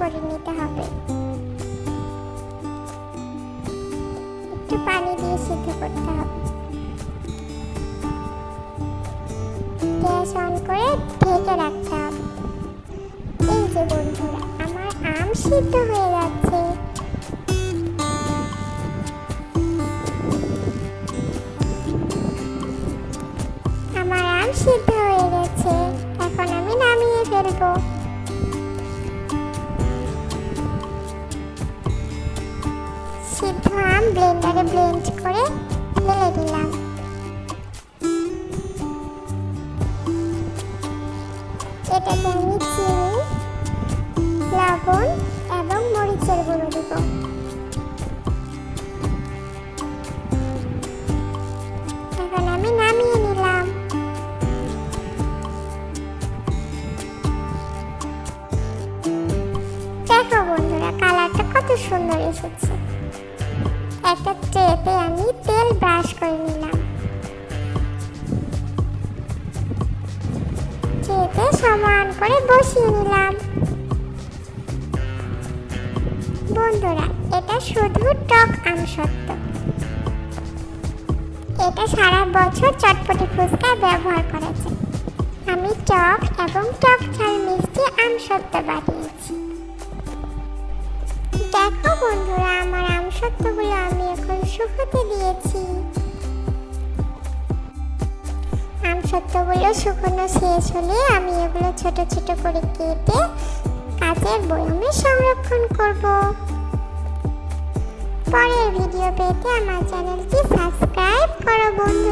করে নিতে হবে। একটু পানি দিয়ে সিদ্ধ করতে হবে। গ্যাস অন করে ঢেকে রাখতে হবে। এই যে বন্ধুরা, আমার আম সিদ্ধ হয়ে যাচ্ছে। আমার আম সিদ্ধ হয়ে গেছে, এখন আমি নামিয়ে ফেলবো। সিদ্ধ আম ব্লেন্ডারে ব্লেন্ড করে ঢেলে দিলাম। এটাতে আমি চিনি, লবণ এবং মরিচের গুঁড়ো দিব। এখন আমি নামিয়ে নিলাম। দেখো বন্ধুরা, কালারটা কত সুন্দর এসেছে। একটা ট্রেতে আমি তেল ব্রাশ করে নিলাম। ট্রেতে সমান করে বসিয়ে নিলাম। বন্ধুরা, এটা শুধু টক আমসত্ত্ব। এটা সারা বছর চটপটি ফুচকায় ব্যবহার করা যায়। আমি টক এবং টক ঝাল মিষ্টি আমসত্ত্ব বানিয়েছি। দেখো বন্ধুরা, আমার আমসত্ত্বগুলো আমি এখন শুকোতে দিয়েছি। আমসত্ত্বগুলো শুকনো শেষ হলে আমি এগুলো ছোট ছোট করে কেটে কাচের বয়ামে সংরক্ষণ করব। পরের ভিডিও পেতে আমার চ্যানেলটি সাবস্ক্রাইব করো বন্ধু।